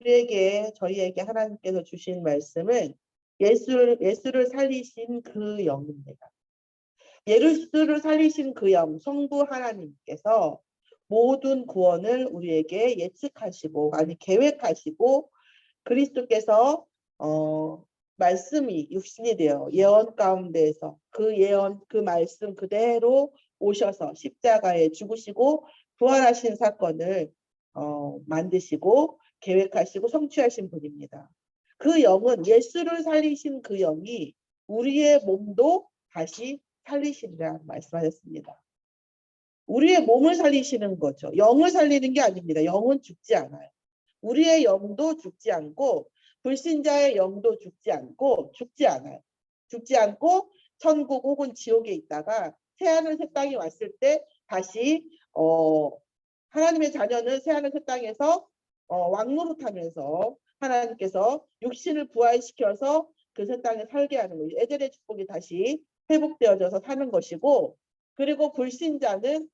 저희에게 하나님께서 주신 말씀은 예수를 살리신 그 영입니다. 예수를 살리신 그 영, 성부 하나님께서 모든 구원을 우리에게 예측하시고, 아니 계획하시고, 그리스도께서 말씀이 육신이 되어 예언 가운데에서 그 예언, 그 말씀 그대로 오셔서 십자가에 죽으시고 부활하신 사건을 만드시고 계획하시고 성취하신 분입니다. 그 영은, 예수를 살리신 그 영이 우리의 몸도 다시 살리시리라 말씀하셨습니다. 우리의 몸을 살리시는 거죠. 영을 살리는 게 아닙니다. 영은 죽지 않아요. 우리의 영도 죽지 않고 불신자의 영도 죽지 않아요. 죽지 않고 천국 혹은 지옥에 있다가 새하늘 새 땅이 왔을 때 다시 하나님의 자녀는 새하늘 새 땅에서 왕노릇하면서 하나님께서 육신을 부활시켜서 그 새 땅에 살게 하는 거예요. 에덴의 축복이 다시 회복되어져서 사는 것이고, 그리고 불신자도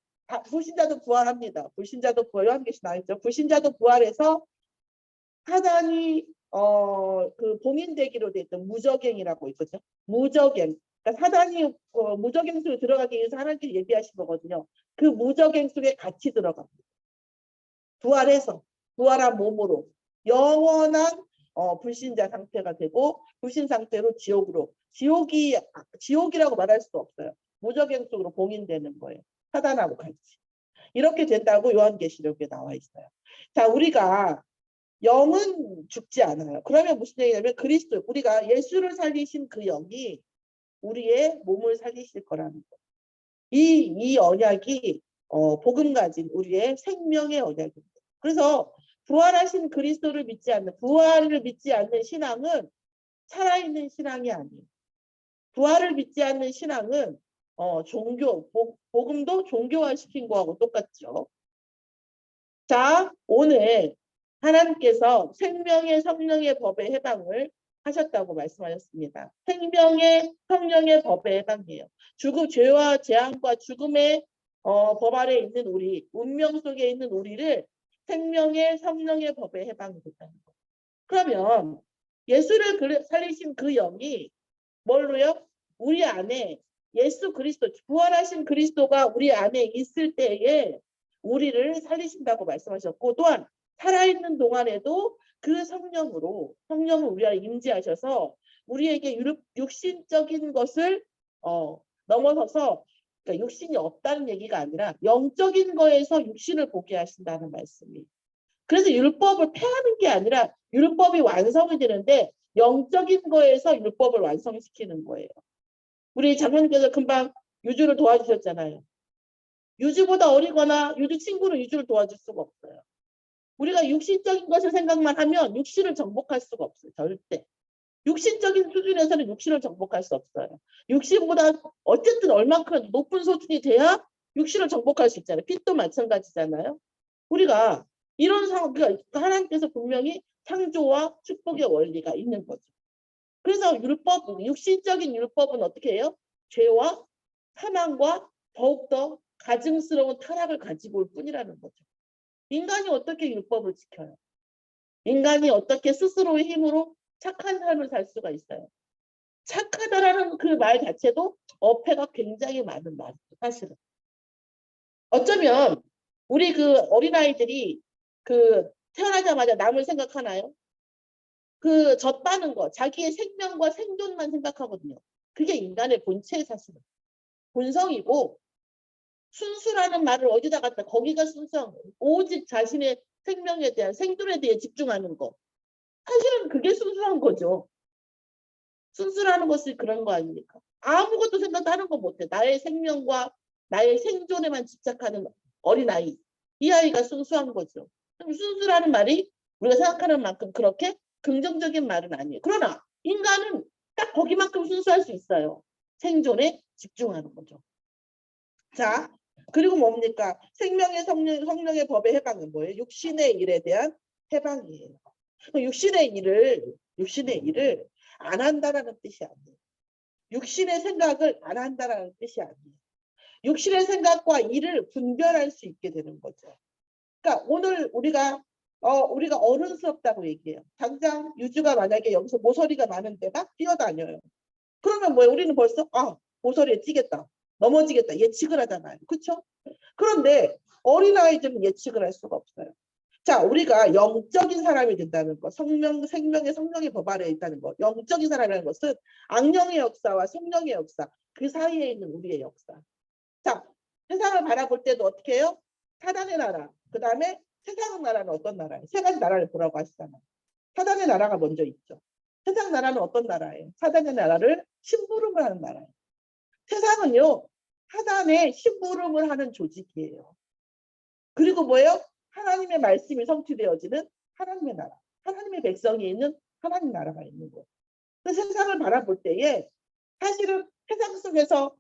부활합니다. 불신자도 부활, 요한계시 나왔죠. 불신자도 부활해서 사단이 그 봉인되기로 돼 있던 무저갱이라고 있거든요. 무저갱. 그러니까 사단이 무저갱 속에 들어가기 위해서 하나님께서 예비하신 거거든요. 그 무저갱 속에 같이 들어갑니다. 부활해서, 부활한 몸으로 영원한 불신자 상태가 되고, 불신 상태로 지옥이라고 말할 수도 없어요. 무저갱 속으로 봉인되는 거예요. 사단하고 같이. 이렇게 된다고 요한계시록에 나와 있어요. 자, 우리가 영은 죽지 않아요. 그러면 무슨 얘기냐면 우리가 예수를 살리신 그 영이 우리의 몸을 살리실 거라는 거예요. 이 언약이 복음 가진 우리의 생명의 언약입니다. 그래서 부활하신 그리스도를 믿지 않는, 부활을 믿지 않는 신앙은 살아있는 신앙이 아니에요. 부활을 믿지 않는 신앙은 복음도 종교화시킨 거하고 똑같죠. 자, 오늘 하나님께서 생명의 성령의 법의 해방을 하셨다고 말씀하셨습니다. 생명의 성령의 법의 해방이에요. 죄와 재앙과 죽음의 법 아래에 있는 우리, 운명 속에 있는 우리를 생명의 성령의 법의 해방이 됐다는 거예요. 그러면 예수를 살리신 그 영이 뭘로요? 우리 안에 예수 그리스도, 부활하신 그리스도가 우리 안에 있을 때에 우리를 살리신다고 말씀하셨고, 또한 살아있는 동안에도 그 성령을 우리 안에 임재하셔서 우리에게 육신적인 것을 넘어서서, 그러니까 육신이 없다는 얘기가 아니라 영적인 거에서 육신을 보게 하신다는 말씀이에요. 그래서 율법을 폐하는 게 아니라 율법이 완성이 되는데 영적인 거에서 율법을 완성시키는 거예요. 우리 장로님께서 금방 유주를 도와주셨잖아요. 유주보다 어리거나 유주 친구는 유주를 도와줄 수가 없어요. 우리가 육신적인 것을 생각만 하면 육신을 정복할 수가 없어요. 절대. 육신적인 수준에서는 육신을 정복할 수 없어요. 육신보다 어쨌든 얼만큼 높은 수준이 돼야 육신을 정복할 수 있잖아요. 빛도 마찬가지잖아요. 우리가 이런 상황, 그러니까 하나님께서 분명히 창조와 축복의 원리가 있는 거죠. 그래서 육신적인 율법은 어떻게 해요? 죄와 사망과 더욱더 가증스러운 타락을 가지고 올 뿐이라는 거죠. 인간이 어떻게 율법을 지켜요? 인간이 어떻게 스스로의 힘으로 착한 삶을 살 수가 있어요? 착하다라는 그 말 자체도 어폐가 굉장히 많은 말이죠, 사실은. 어쩌면 우리 그 어린아이들이 태어나자마자 남을 생각하나요? 젖다는 거, 자기의 생명과 생존만 생각하거든요. 그게 인간의 본체의 사실은. 본성이고, 순수라는 말을 어디다 갖다, 거기가 순수한 거예요. 오직 자신의 생명에 대한, 생존에 대해 집중하는 거. 사실은 그게 순수한 거죠. 순수라는 것이 그런 거 아닙니까? 아무것도 생각하는 거 못해. 나의 생명과 나의 생존에만 집착하는 어린아이. 이 아이가 순수한 거죠. 순수라는 말이 우리가 생각하는 만큼 그렇게 긍정적인 말은 아니에요. 그러나 인간은 딱 거기만큼 순수할 수 있어요. 생존에 집중하는 거죠. 자, 그리고 뭡니까? 생명의 성령의 법의 해방은 뭐예요? 육신의 일에 대한 해방이에요. 육신의 일을 안 한다라는 뜻이 아니에요. 육신의 생각을 안 한다라는 뜻이 아니에요. 육신의 생각과 일을 분별할 수 있게 되는 거죠. 그러니까 오늘 우리가 우리가 어른스럽다고 얘기해요. 당장 유주가 만약에 여기서 모서리가 많은데 막 뛰어다녀요. 그러면 뭐예요? 우리는 벌써 모서리에 찌겠다. 넘어지겠다. 예측을 하잖아요. 그렇죠? 그런데 어린아이들은 예측을 할 수가 없어요. 자, 우리가 영적인 사람이 된다는 거, 생명의 성령의 법 아래에 있다는 거, 영적인 사람이라는 것은 악령의 역사와 성령의 역사, 그 사이에 있는 우리의 역사. 자, 세상을 바라볼 때도 어떻게 해요? 사단의 나라, 그 다음에 세상 나라는 어떤 나라예요? 세 가지 나라를 보라고 하시잖아요. 사단의 나라가 먼저 있죠. 세상 나라는 어떤 나라예요? 사단의 나라를 심부름을 하는 나라예요. 세상은요, 사단의 심부름을 하는 조직이에요. 그리고 뭐예요? 하나님의 말씀이 성취되어지는 하나님의 나라, 하나님의 백성이 있는 하나님 나라가 있는 거예요. 그래서 세상을 바라볼 때에 사실은 세상 속에서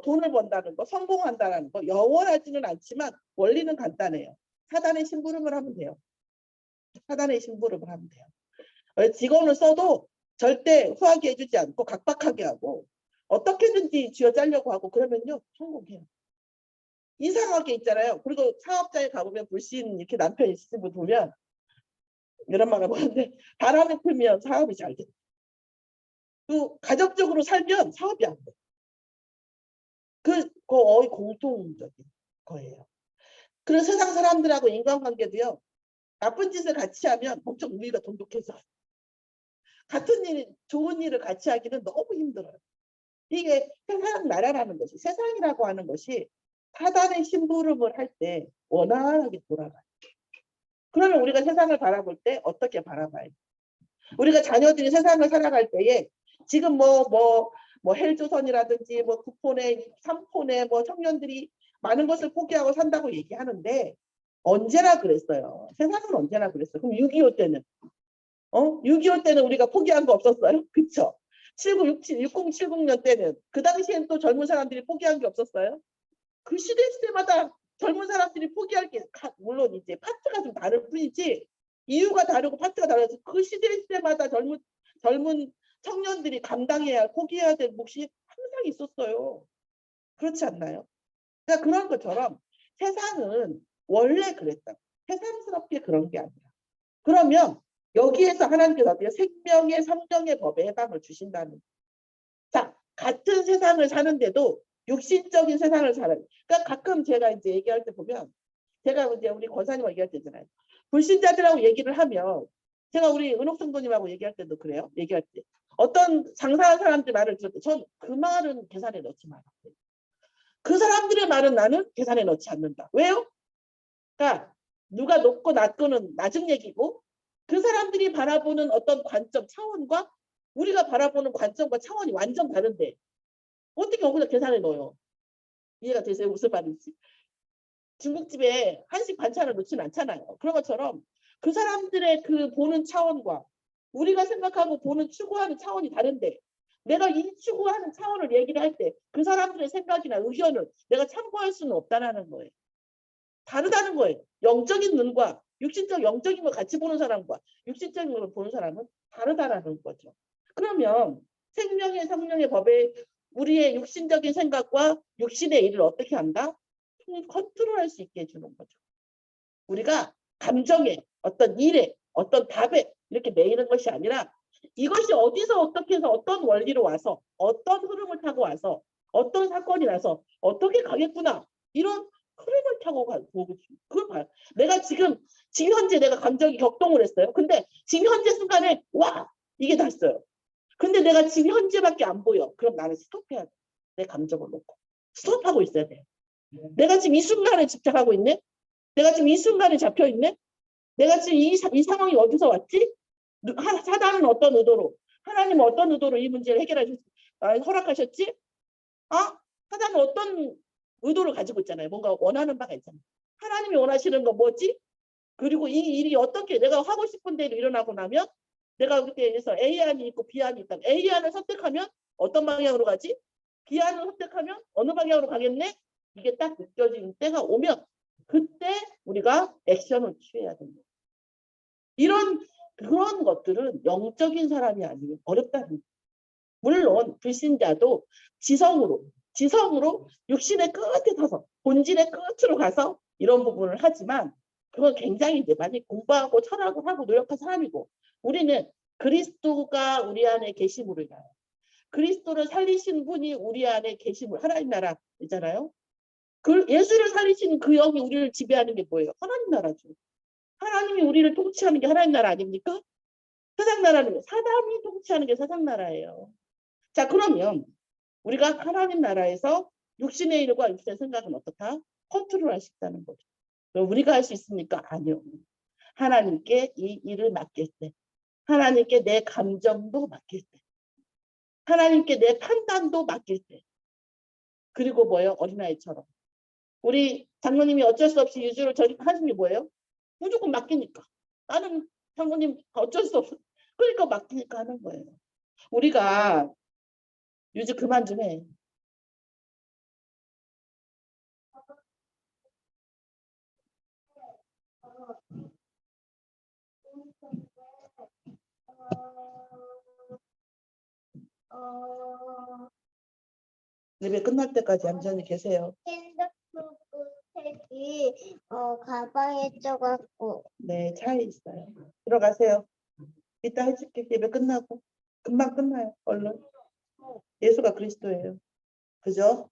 돈을 번다는 거, 성공한다는 거 영원하지는 않지만 원리는 간단해요. 사단의 심부름을 하면 돼요. 사단의 심부름을 하면 돼요. 직원을 써도 절대 후하게 해주지 않고 각박하게 하고 어떻게든지 쥐어짜려고 하고 그러면요 성공해요. 이상하게 있잖아요. 그리고 사업자에 가보면 불신 이렇게 남편 있으신 분 보면 이런 말을 하는데 바람에 풀면 사업이 잘 돼. 또 가족적으로 살면 사업이 안 돼. 그 거의 공통적인 거예요. 그래서 세상 사람들하고 인간관계도요. 나쁜 짓을 같이 하면 엄청 우리가 돈독해서 같은 일, 좋은 일을 같이 하기는 너무 힘들어요. 이게 세상 나라라는 것이 세상이라고 하는 것이 사단의 심부름을 할 때 원활하게 돌아가요. 그러면 우리가 세상을 바라볼 때 어떻게 바라봐요? 우리가 자녀들이 세상을 살아갈 때에 지금 뭐 헬조선이라든지 뭐 9폰에 3폰에 뭐 청년들이 많은 것을 포기하고 산다고 얘기하는데 언제나 그랬어요. 세상은 언제나 그랬어요. 그럼 6.25 때는 6.25 때는 우리가 포기한 거 없었어요? 그쵸? 6070년 때는 그 당시엔 또 젊은 사람들이 포기한 게 없었어요? 그 시대마다 젊은 사람들이 포기할 게 물론 이제 파트가 좀 다를 뿐이지 이유가 다르고 파트가 달라서 그 시대마다 젊은 청년들이 감당해야 할 포기해야 될 몫이 항상 있었어요. 그렇지 않나요? 그러니까 그런 것처럼 세상은 원래 그랬다. 새삼스럽게 그런 게 아니라. 그러면 여기에서 하나님께서 어떻게 생명의 성령의 법에 해방을 주신다는. 자, 같은 세상을 사는데도 육신적인 세상을 살아요. 그러니까 가끔 제가 이제 얘기할 때 보면 제가 이제 우리 권사님하고 얘기할 때잖아요. 불신자들하고 얘기를 하면 제가 우리 은옥성도님하고 얘기할 때도 그래요. 얘기할 때 어떤 장사한 사람들 말을 들을 때 전 그 말은 계산에 넣지 마라. 그 사람들의 말은 나는 계산에 넣지 않는다. 왜요? 그러니까 누가 높고 낮고는 나중 얘기고 그 사람들이 바라보는 어떤 관점, 차원과 우리가 바라보는 관점과 차원이 완전 다른데 어떻게 거기다 계산에 넣어요? 이해가 되세요? 무슨 말인지? 중국집에 한식 반찬을 넣지는 않잖아요. 그런 것처럼 그 사람들의 그 보는 차원과 우리가 생각하고 보는 추구하는 차원이 다른데 내가 이 추구하는 차원을 얘기를 할 때 그 사람들의 생각이나 의견을 내가 참고할 수는 없다는 거예요. 다르다는 거예요. 영적인 눈과 육신적 영적인 걸 같이 보는 사람과 육신적인 걸 보는 사람은 다르다라는 거죠. 그러면 생명의 성령의 법에 우리의 육신적인 생각과 육신의 일을 어떻게 한다? 컨트롤할 수 있게 해주는 거죠. 우리가 감정에 어떤 일에 어떤 답에 이렇게 매이는 것이 아니라 이것이 어디서 어떻게 해서 어떤 원리로 와서 어떤 흐름을 타고 와서 어떤 사건이 나서 어떻게 가겠구나 이런 흐름을 타고 보고 그걸 봐요. 내가 지금 현재 내가 감정이 격동을 했어요. 근데 지금 현재 순간에 와 이게 났어요. 근데 내가 지금 현재밖에 안 보여. 그럼 나는 스톱해야 돼. 내 감정을 놓고 스톱하고 있어야 돼. 내가 지금 이 순간에 집착하고 있네. 내가 지금 이 순간에 잡혀 있네. 내가 지금 이 상황이 어디서 왔지? 사단은 어떤 의도로, 하나님은 어떤 의도로 이 문제를 허락하셨지? 사단은 어떤 의도를 가지고 있잖아요. 뭔가 원하는 바가 있잖아요. 하나님이 원하시는 건 뭐지? 그리고 이 일이 어떻게 내가 하고 싶은 대로 일어나고 나면 내가 그렇게 해서 A안이 있고 B안이 있다. A안을 선택하면 어떤 방향으로 가지? B안을 선택하면 어느 방향으로 가겠네? 이게 딱 느껴지는 때가 오면 그때 우리가 액션을 취해야 됩니다. 그런 것들은 영적인 사람이 아니면 어렵다는 거예요. 물론 불신자도 지성으로 육신의 끝에 서서 본질의 끝으로 가서 이런 부분을 하지만 그건 굉장히 이제 많이 공부하고 철학을 하고 노력한 사람이고, 우리는 그리스도가 우리 안에 계심으로 인하여, 그리스도를 살리신 분이 우리 안에 계심으로, 하나님 나라잖아요. 그 예수를 살리신 그 영이 우리를 지배하는 게 뭐예요? 하나님 나라죠. 하나님이 우리를 통치하는 게 하나님 나라 아닙니까? 세상 나라는 사람이 통치하는 게 세상 나라예요. 자, 그러면 우리가 하나님 나라에서 육신의 일과 육신의 생각은 어떻다? 컨트롤할 수 있다는 거죠. 그럼 우리가 할 수 있습니까? 아니요. 하나님께 이 일을 맡길 때, 하나님께 내 감정도 맡길 때, 하나님께 내 판단도 맡길 때, 그리고 뭐예요? 어린아이처럼. 우리 장로님이 어쩔 수 없이 유주를 하신 게 뭐예요? 무조건 맡기니까. 나는 장로님 어쩔 수 없어. 그러니까 맡기니까 하는 거예요. 우리가 유주 그만 좀 해. 예배 끝날 때까지 얌전히 계세요. 핸드폰 책이 가방에 쪄갖고. 네, 차에 있어요. 들어가세요. 이따 해줄게. 예배 끝나고. 금방 끝나요. 얼른. 예수가 그리스도예요. 그죠?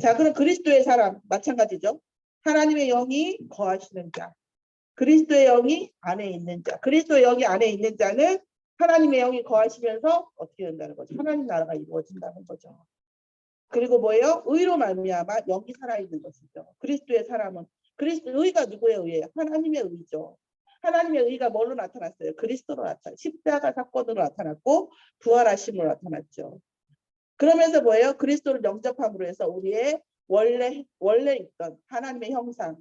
자, 그럼 그리스도의 사람 마찬가지죠. 하나님의 영이 거하시는 자. 그리스도의 영이 안에 있는 자. 그리스도의 영이 안에 있는 자는 하나님의 영이 거하시면서 어떻게 된다는 거죠? 하나님 나라가 이루어진다는 거죠. 그리고 뭐예요? 의로 말미암아 영이 살아있는 것이죠. 그리스도의 사람은 그리스도 의가 누구의 의예요? 하나님의 의죠. 하나님의 의가 뭘로 나타났어요? 그리스도로 나타났어요. 십자가 사건으로 나타났고 부활하심으로 나타났죠. 그러면서 뭐예요? 그리스도를 영접함으로 해서 우리의 원래 있던 하나님의 형상,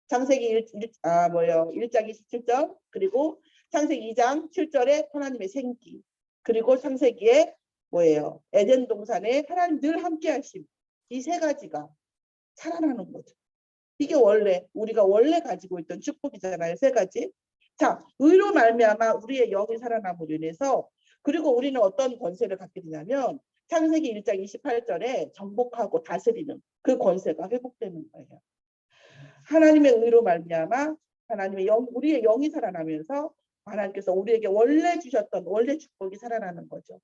창세기 1장 27절, 그리고 창세기 2장 7절에 하나님의 생기, 그리고 창세기에 뭐예요? 에덴 동산에 하나님 늘 함께 하심. 이 세 가지가 살아나는 거죠. 이게 원래 우리가 원래 가지고 있던 축복이잖아요. 세 가지. 자, 의로 말미암아 우리의 영이 살아남으로 인해서, 그리고 우리는 어떤 권세를 갖게 되냐면 창세기 1장 28절에 정복하고 다스리는 그 권세가 회복되는 거예요. 하나님의 의로 말미암아 하나님의 영, 우리의 영이 살아나면서 하나님께서 우리에게 원래 주셨던 원래 축복이 살아나는 거죠.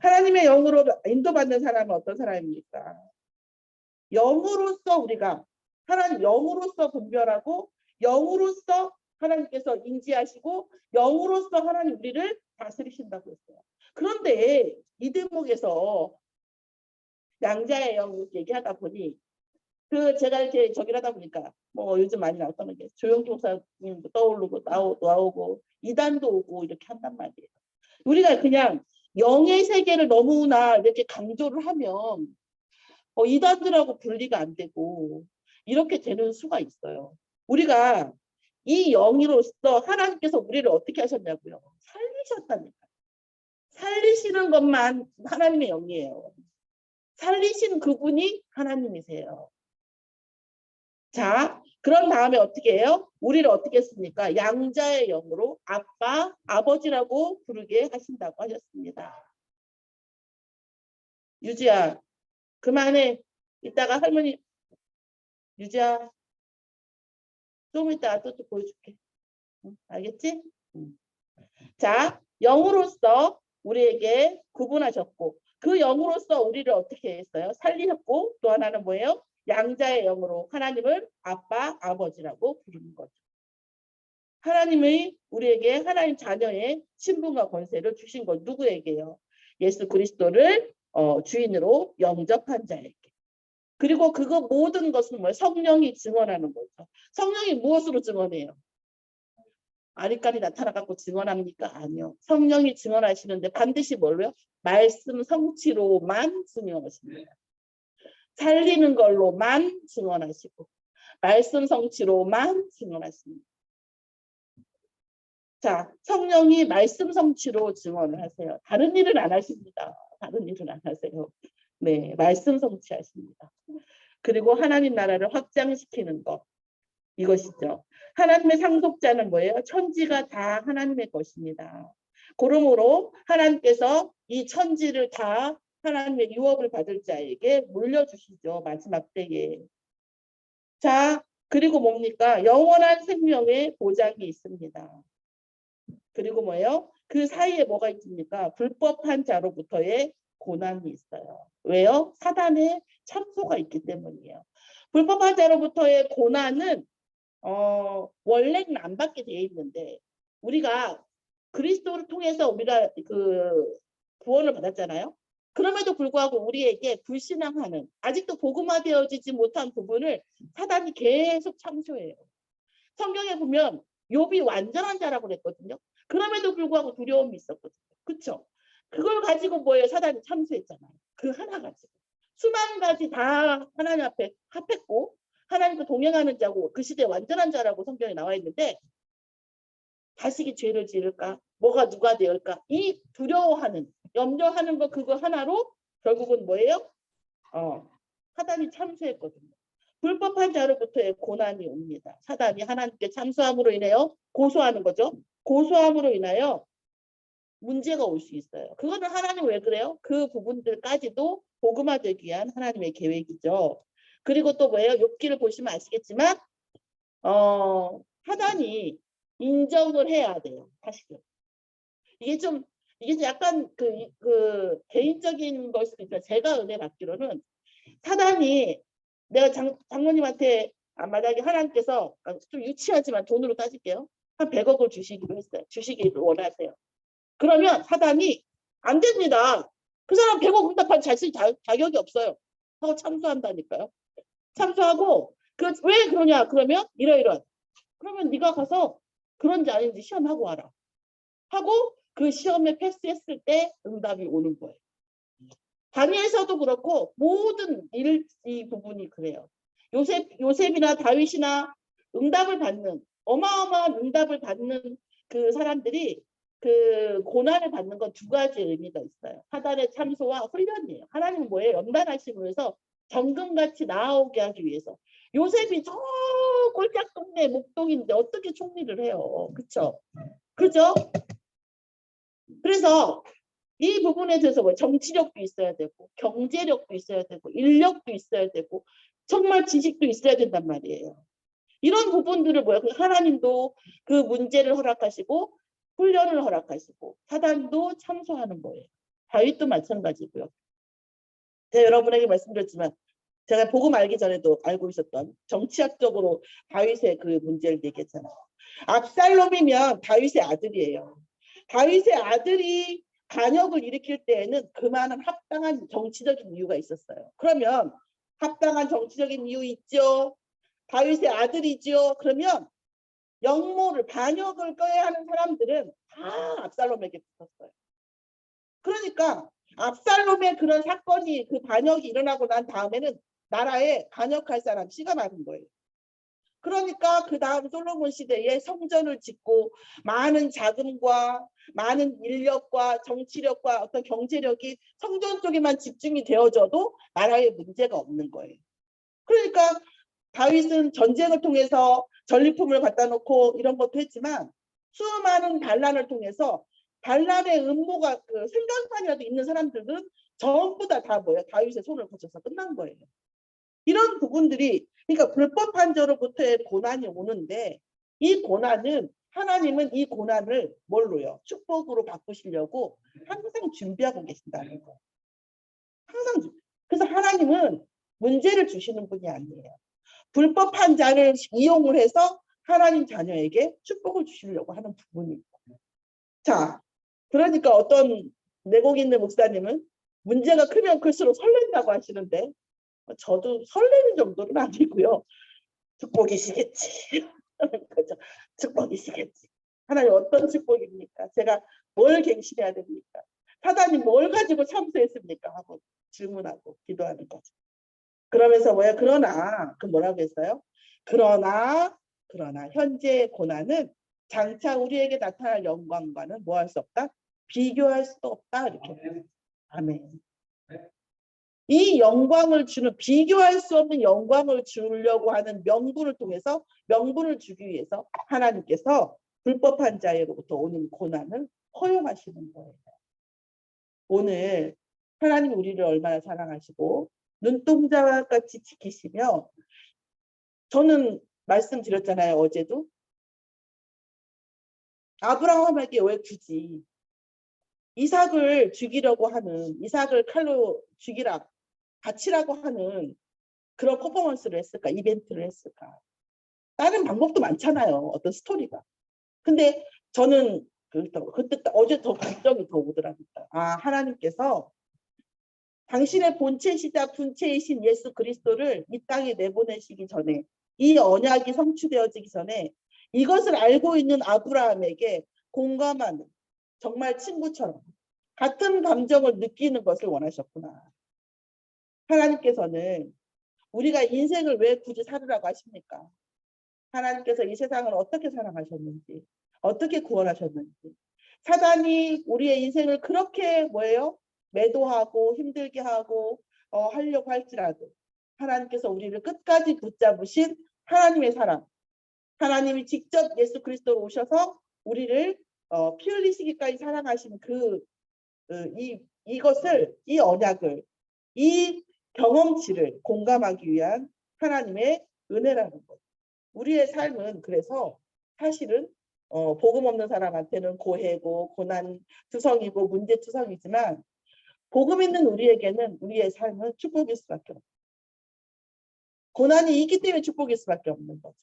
하나님의 영으로 인도받는 사람은 어떤 사람입니까? 영으로서 우리가 하나님 영으로서 분별하고 영으로서 하나님께서 인지하시고 영으로서 하나님 우리를 다스리신다고 했어요. 그런데 이 대목에서 양자의 영 얘기하다 보니 제가 이렇게 저기를 하다 보니까 뭐 요즘 많이 나왔던 게 조영기 목사님도 떠오르고 나오고 이단도 오고 이렇게 한단 말이에요. 우리가 그냥 영의 세계를 너무나 이렇게 강조를 하면 이단들하고 분리가 안 되고 이렇게 되는 수가 있어요. 우리가 이 영으로서 하나님께서 우리를 어떻게 하셨냐고요? 살리셨다니까. 살리시는 것만 하나님의 영이에요. 살리신 그분이 하나님이세요. 자, 그런 다음에 어떻게 해요? 우리를 어떻게 했습니까? 양자의 영으로 아빠, 아버지라고 부르게 하신다고 하셨습니다. 유지야, 그만해. 이따가 할머니, 유지야, 좀 이따 또 보여줄게. 응, 알겠지? 응. 자, 영으로서 우리에게 구분하셨고, 그 영으로서 우리를 어떻게 했어요? 살리셨고, 또 하나는 뭐예요? 양자의 영으로 하나님을 아빠, 아버지라고 부르는 거죠. 하나님의 우리에게 하나님 자녀의 신분과 권세를 주신 것 누구에게요? 예수 그리스도를 주인으로 영접한 자에게. 그리고 그거 모든 것은 뭐예요? 성령이 증언하는 거죠. 성령이 무엇으로 증언해요? 아리까리 나타나갖고 증언합니까? 아니요. 성령이 증언하시는데 반드시 뭘로요? 말씀 성취로만 증언하십니다. 살리는 걸로만 증언하시고 말씀 성취로만 증언하십니다. 자, 성령이 말씀 성취로 증언을 하세요. 다른 일은 안 하십니다. 다른 일은 안 하세요. 네, 말씀 성취하십니다. 그리고 하나님 나라를 확장시키는 것. 이것이죠. 하나님의 상속자는 뭐예요? 천지가 다 하나님의 것입니다. 그러므로 하나님께서 이 천지를 다 하나님의 유업을 받을 자에게 물려주시죠. 마지막 때에. 자, 그리고 뭡니까? 영원한 생명의 보장이 있습니다. 그리고 뭐예요? 그 사이에 뭐가 있습니까? 불법한 자로부터의 고난이 있어요. 왜요? 사단의 참소가 있기 때문이에요. 불법한 자로부터의 고난은 원래는 안 받게 되어 있는데 우리가 그리스도를 통해서 우리가 그 구원을 받았잖아요. 그럼에도 불구하고 우리에게 불신앙하는 아직도 복음화되어지지 못한 부분을 사단이 계속 참소해요. 성경에 보면 욥이 완전한 자라고 그랬거든요. 그럼에도 불구하고 두려움이 있었거든요. 그렇죠? 그걸 가지고 뭐예요? 사단이 참소했잖아요. 그 하나 가지고. 수많은 가지 다 하나님 앞에 합했고 하나님과 동행하는 자고 그 시대에 완전한 자라고 성경에 나와 있는데 다시기 죄를 지을까? 뭐가 누가 되을까? 이 두려워하는 염려하는 거 그거 하나로 결국은 뭐예요? 사단이 참소했거든요. 불법한 자로부터의 고난이 옵니다. 사단이 하나님께 참소함으로 인하여 고소하는 거죠. 고소함으로 인하여 문제가 올 수 있어요. 그거는 하나님 왜 그래요? 그 부분들까지도 복음화되기 위한 하나님의 계획이죠. 그리고 또 뭐예요? 욥기를 보시면 아시겠지만 사단이 인정을 해야 돼요. 사실은. 이게 좀 약간 그 개인적인 걸 수도 있지만 제가 은혜 받기로는 사단이 내가 장모님한테 만약에 하나님께서 좀 유치하지만 돈으로 따질게요. 한 100억을 주시기로 했어요. 주시기를 원하세요. 그러면 사단이 안 됩니다. 그 사람 100억 응답할 자격이 없어요. 하고 참소한다니까요. 참소하고 왜 그러냐 그러면 이러이러. 그러면 네가 가서 그런지 아닌지 시험하고 와라. 하고 그 시험에 패스했을 때 응답이 오는 거예요. 다니엘서도 그렇고 모든 이 부분이 그래요. 요셉이나 다윗이나 응답을 받는 어마어마한 응답을 받는 그 사람들이 그 고난을 받는 건 두 가지 의미가 있어요. 사단의 참소와 훈련이에요. 하나님은 뭐예요? 연단하시고 해서 정금같이 나아오게 하기 위해서. 요셉이 저 꼴짝 동네 목동인데 어떻게 총리를 해요? 그렇죠? 그죠? 그래서 이 부분에 대해서 뭐 정치력도 있어야 되고 경제력도 있어야 되고 인력도 있어야 되고 정말 지식도 있어야 된단 말이에요. 이런 부분들을 뭐야? 하나님도 그 문제를 허락하시고 훈련을 허락하시고 사단도 참소하는 거예요. 다윗도 마찬가지고요. 제가 여러분에게 말씀드렸지만 제가 복음 알기 전에도 알고 있었던 정치학적으로 다윗의 그 문제를 얘기했잖아요. 압살롬이면 다윗의 아들이에요. 다윗의 아들이 반역을 일으킬 때에는 그만한 합당한 정치적인 이유가 있었어요. 그러면 합당한 정치적인 이유 있죠. 다윗의 아들이죠. 그러면 역모를 반역을 껴야 하는 사람들은 다 압살롬에게 붙었어요. 그러니까 압살롬의 그런 사건이 그 반역이 일어나고 난 다음에는 나라에 반역할 사람 씨가 많은 거예요. 그러니까 그 다음 솔로몬 시대에 성전을 짓고 많은 자금과 많은 인력과 정치력과 어떤 경제력이 성전 쪽에만 집중이 되어져도 나라에 문제가 없는 거예요. 그러니까 다윗은 전쟁을 통해서 전리품을 갖다 놓고 이런 것도 했지만 수많은 반란을 통해서 반란의 음모가 그 생각만이라도 있는 사람들은 전부 다 뭐예요? 다윗의 손을 거쳐서 끝난 거예요. 이런 부분들이 그러니까 불법한 자로부터의 고난이 오는데 이 고난은 하나님은 이 고난을 뭘로요? 축복으로 바꾸시려고 항상 준비하고 계신다는 거예요. 항상 그래서 하나님은 문제를 주시는 분이 아니에요. 불법한 자를 이용을 해서 하나님 자녀에게 축복을 주시려고 하는 부분입니다. 자, 그러니까 어떤 내복 있는 목사님은 문제가 크면 클수록 설렌다고 하시는데 저도 설레는 정도는 아니고요. 축복이시겠지. 그죠? 축복이시겠지. 하나님 어떤 축복입니까? 제가 뭘 갱신해야 됩니까? 사단이 뭘 가지고 참소했습니까? 하고 질문하고 기도하는 거죠. 그러면서 뭐야? 그러나 그 뭐라고 했어요? 그러나 현재의 고난은 장차 우리에게 나타날 영광과는 뭐 할 수 없다? 비교할 수도 없다. 이렇게. 아멘. 이 영광을 주는 비교할 수 없는 영광을 주려고 하는 명분을 통해서 명분을 주기 위해서 하나님께서 불법한 자에로부터 오는 고난을 허용하시는 거예요. 오늘 하나님 우리를 얼마나 사랑하시고 눈동자와 같이 지키시며 저는 말씀드렸잖아요. 어제도. 아브라함에게 왜 굳이 이삭을 죽이려고 하는, 이삭을 칼로 죽이라, 바치라고 하는 그런 퍼포먼스를 했을까? 이벤트를 했을까? 다른 방법도 많잖아요. 어떤 스토리가. 근데 저는 그때 어제 더 감정이 더 오더라고요. 아, 하나님께서 당신의 본체시자 분체이신 예수 그리스도를 이 땅에 내보내시기 전에, 이 언약이 성취되어지기 전에 이것을 알고 있는 아브라함에게 공감하는, 정말 친구처럼 같은 감정을 느끼는 것을 원하셨구나. 하나님께서는 우리가 인생을 왜 굳이 살으라고 하십니까? 하나님께서 이 세상을 어떻게 사랑하셨는지, 어떻게 구원하셨는지, 사단이 우리의 인생을 그렇게 뭐예요? 매도하고 힘들게 하고 하려고 할지라도 하나님께서 우리를 끝까지 붙잡으신 하나님의 사랑, 하나님이 직접 예수 그리스도로 오셔서 우리를 피 흘리시기까지 사랑하신 이것을, 이 언약을, 이 경험치를 공감하기 위한 하나님의 은혜라는 것. 우리의 삶은 그래서 사실은 복음 없는 사람한테는 고해고 고난 투성이고 문제 투성이지만 복음 있는 우리에게는 우리의 삶은 축복일 수밖에 없어요. 고난이 있기 때문에 축복일 수밖에 없는 거죠.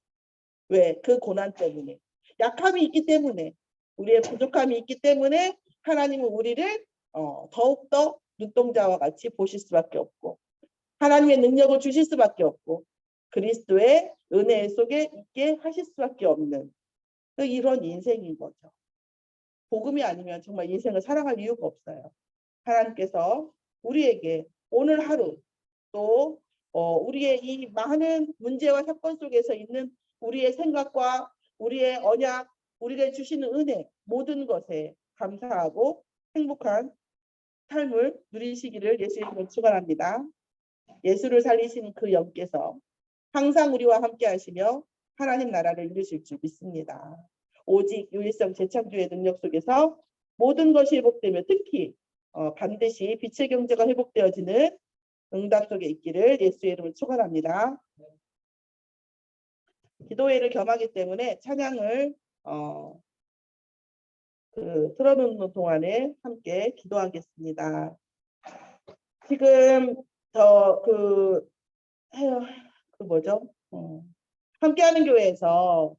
왜? 그 고난 때문에. 약함이 있기 때문에, 우리의 부족함이 있기 때문에 하나님은 우리를 더욱더 눈동자와 같이 보실 수밖에 없고 하나님의 능력을 주실 수밖에 없고 그리스도의 은혜 속에 있게 하실 수밖에 없는 이런 인생인 거죠. 복음이 아니면 정말 인생을 살아갈 이유가 없어요. 하나님께서 우리에게 오늘 하루 또 우리의 이 많은 문제와 사건 속에서 있는 우리의 생각과 우리의 언약, 우리에게 주시는 은혜 모든 것에 감사하고 행복한 삶을 누리시기를 예수의 이름으로 축원합니다. 예수를 살리신 그 영께서 항상 우리와 함께 하시며 하나님 나라를 이루실 줄 믿습니다. 오직 유일성 재창조의 능력 속에서 모든 것이 회복되며 특히 반드시 빛의 경제가 회복되어지는 응답 속에 있기를 예수의 이름으로 축원합니다. 기도회를 겸하기 때문에 찬양을 틀어놓는 동안에 함께 기도하겠습니다. 지금 함께하는 교회에서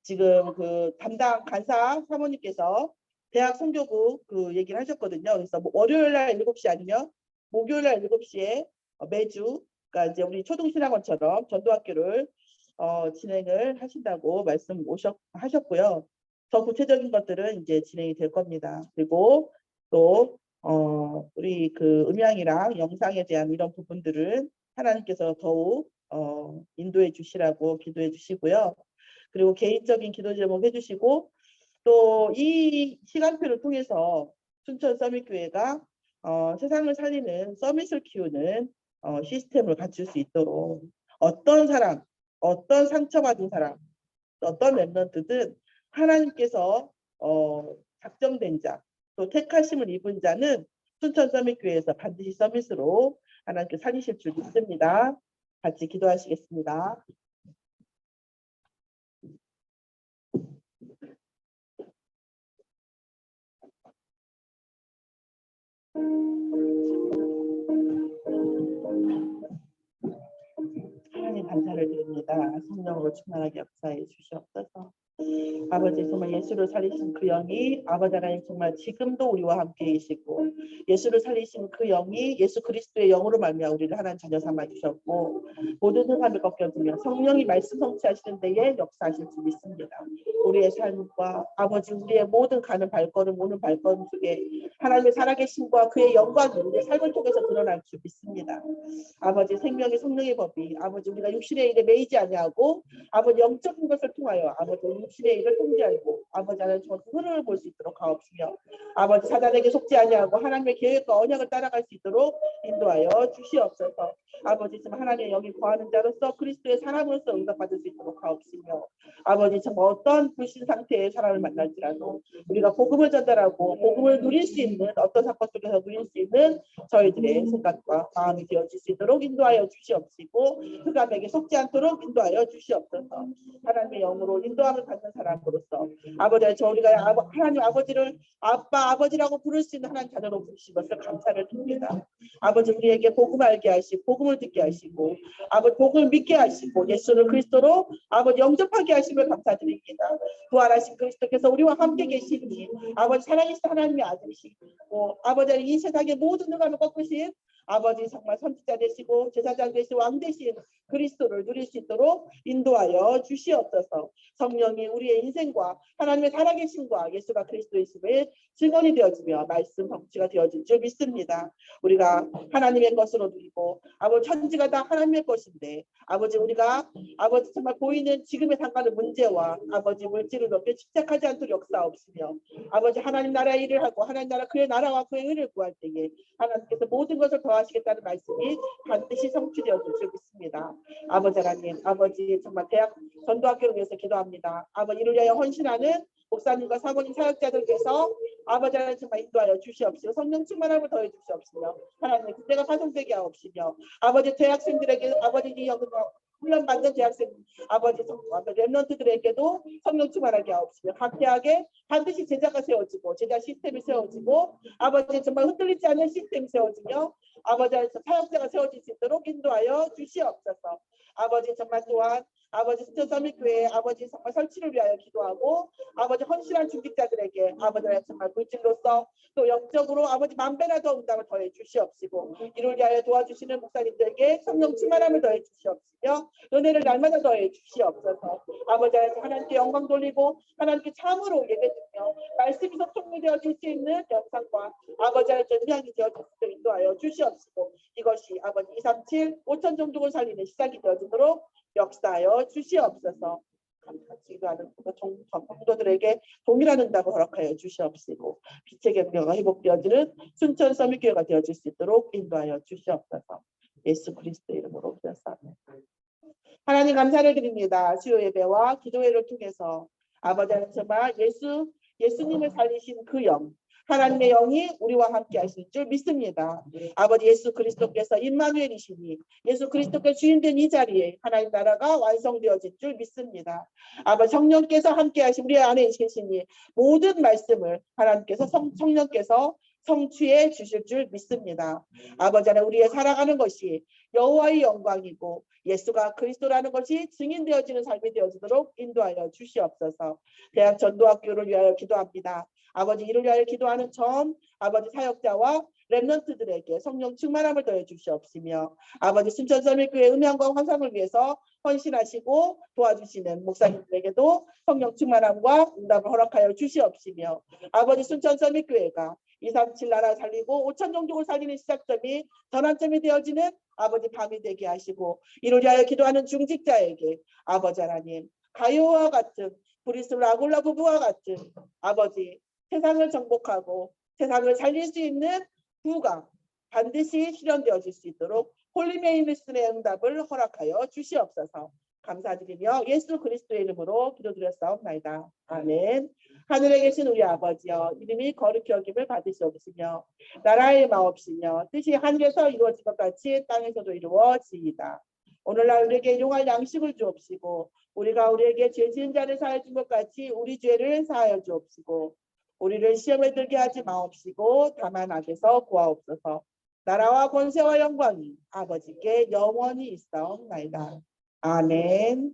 지금 담당 간사 사모님께서 대학 선교부 얘기를 하셨거든요. 그래서 월요일 날 7시 아니면 목요일 날 7시에 매주 그러니까 이제 우리 초등신학원처럼 전도학교를 진행을 하신다고 하셨고요. 더 구체적인 것들은 이제 진행이 될 겁니다. 그리고 또 우리 음향이랑 영상에 대한 이런 부분들은 하나님께서 더욱 인도해 주시라고 기도해 주시고요. 그리고 개인적인 기도 제목 해주시고 또 이 시간표를 통해서 춘천 서밋교회가 세상을 살리는 서밋을 키우는 시스템을 갖출 수 있도록 어떤 사람, 어떤 상처받은 사람, 어떤 랩런트든 하나님께서 작정된 자, 또 택하심을 입은 자는 춘천 서밋교회에서 반드시 서밋으로 하나님께 살리실 줄 믿습니다. 같이 기도하시겠습니다. 하나님 감사를 드립니다. 성령으로 충만하게 역사해 주시옵소서. 아버지 정말 예수를 살리신 그 영이 아버지 하나님 정말 지금도 우리와 함께 계시고 예수를 살리신 그 영이 예수 그리스도의 영으로 말미암아 우리를 하나님 자녀 삼아 주셨고 모든 세상을 꺾여주며 성령이 말씀 성취하시는 데에 역사하실 줄 믿습니다. 우리의 삶과 아버지 우리의 모든 가는 발걸음 오는 발걸음 속에 하나님의 살아계심과 그의 영광이 우리의 삶을 통해서 드러날 줄 믿습니다. 아버지 생명의 성령의 법이 아버지 우리가 육신의 일에 매이지 아니하고 아버지 영적인 것을 통하여 아버지 육신의 일을 통제하고 아버지 하나님 그 흐름을 볼 수 있도록 하옵시며 아버지 사단에게 속지 아니하고 하나님의 계획과 언약을 따라갈 수 있도록 인도하여 주시옵소서. 아버지 지금 하나님의 영이 거하는 자로서 그리스도의 사람으로서 응답받을 수 있도록 하옵시며 아버지 정말 어떤 불신 상태의 사람을 만날지라도 우리가 복음을 전달하고 복음을 누릴 수 있는 어떤 사건 속에서 누릴 수 있는 저희들의 생각과 마음이 되어질 수 있도록 인도하여 주시옵시고 흑암에게 속지 않도록 인도하여 주시옵소서. 하나님의 영으로 인도함을 받는 사람으로서 아버지 우리가 하나님 아버지를 아빠 아버지라고 부를 수 있는 하나님 자녀로 부르신 것을 감사를 드립니다. 아버지 우리에게 복음을 알게 하시고 복음을 듣게 하시고 아버지 복음을 믿게 하시고 예수를 그리스도로 아버지 영접하게 하심을 감사드립니다. 부활하신 그리스도께서 우리와 함께 계시니 아버지 살아계신 하나님의 아들이시고 아버지 이 세상의 모든 흑암을 꺾으신 아버지 정말 선지자 되시고 제사장 되시고 왕 되신 그리스도를 누릴 수 있도록 인도하여 주시옵소서. 성령이 우리의 인생과 하나님의 살아계심과 예수가 그리스도이심을 증언이 되어지며 말씀 성취가 되어질 줄 믿습니다. 우리가 하나님의 것으로 누리고 아버지 천지가 다 하나님의 것인데 아버지 우리가 아버지 정말 보이는 지금의 상관의 문제와 아버지 물질을 높여 집착하지 않도록 역사옵시며 아버지 하나님 나라의 일을 하고 하나님 나라 그의 나라와 그의 의를 구할 때에 하나님께서 모든 것을 더하시겠다는 말씀이 반드시 성취되어질 줄 믿습니다. 아버지 하나님 아버지 정말 대학 전도학교를 위해서 기도합니다. 아버지 이를 위하여 헌신하는 목사님과 사모님 사역자들께서 아버지 하나님 정말 인도하여 주시옵시고 성령 충만함을 더해 주시옵시며 하나님 그때가 파송되게 하옵시며 아버지 대학생들에게 아버지 이 훈련받는 대학생 아버지 랩런트들에게도 성령 충만하게 하옵시며 각 대학에 반드시 제자가 세워지고 제자 시스템이 세워지고 아버지 정말 흔들리지 않는 시스템이 세워지며 아버지 사역자가 세워질 수 있도록 인도하여 주시옵소서. 아버지 정말 또한 아버지 수천서밋교회 아버지 정말 설치를 위하여 기도하고 아버지 헌신한 중직자들에게 아버지 정말 물질로서 또 영적으로 아버지 만배나 더 응답을 더해 주시옵시고 이를 위하여 도와주시는 목사님들에게 성령 충만함을 더해 주시옵시며 은혜를 날마다 더해 주시옵소서. 아버지 하나님께 영광 돌리고 하나님께 참으로 예배드리며 말씀이 소통되어질 수 있는 영상과 아버지 하나님께 음향이 되어질 수 있도록 인도하여 주시옵시고 이것이 아버지 237 5천 종족을 살리는 시작이 되어지도록 역사하여 주시옵소서. 기도하는 성도들에게 동일한 응답을 허락하여 주시옵시고 빛의 경배가 회복되어지는 순천 서밋교회가 되어질 수 있도록 인도하여 주시옵소서. 예수 그리스도의 이름으로 기도합니다. 하나님 감사를 드립니다. 수요 예배와 기도회를 통해서 아버지 하나님 정말 예수님을 살리신 그 영 하나님의 영이 우리와 함께 하실 줄 믿습니다. 아버지 예수 그리스도께서 임마누엘이시니 예수 그리스도께서 주인된 이 자리에 하나님 나라가 완성되어질 줄 믿습니다. 아버지 성령께서 함께 하신 우리 안에 계시니 모든 말씀을 하나님께서 성령께서 성취해 주실 줄 믿습니다. 아버지 하나님 우리의 살아가는 것이 여호와의 영광이고 예수가 그리스도라는 것이 증인되어지는 삶이 되어지도록 인도하여 주시옵소서. 대학 전도학교를 위하여 기도합니다. 아버지 이를 위하여 기도하는 전 아버지 사역자와 랩런트들에게 성령 충만함을 더해 주시옵시며 아버지 순천서밋교회 음향과 화상을 위해서 헌신하시고 도와주시는 목사님들에게도 성령 충만함과 응답을 허락하여 주시옵시며 아버지 순천서밋교회가 237 나라 살리고 5천 종족을 살리는 시작점이 전환점이 되어지는 아버지 밤이 되게 하시고 이를 위하여 기도하는 중직자에게 아버지 하나님 가요와 같은 브리스라 아굴라 부부와 같은 아버지 세상을 정복하고 세상을 살릴 수 있는 부가 반드시 실현되어질 수 있도록 홀리메이미슨의 응답을 허락하여 주시옵소서. 감사드리며 예수 그리스도의 이름으로 기도드렸사옵나이다. 아멘. 하늘에 계신 우리 아버지여 이름이 거룩히 여김을 받으시옵시며 나라의 마옵시며 뜻이 하늘에서 이루어진 것 같이 땅에서도 이루어지이다. 오늘날 우리에게 용할 양식을 주옵시고 우리가 우리에게 죄 지은 자를 사하여 준 것 같이 우리 죄를 사하여 주옵시고 우리를 시험에 들게 하지 마옵시고 다만 악에서 구하옵소서. 나라와 권세와 영광이 아버지께 영원히 있사옵나이다. 아멘.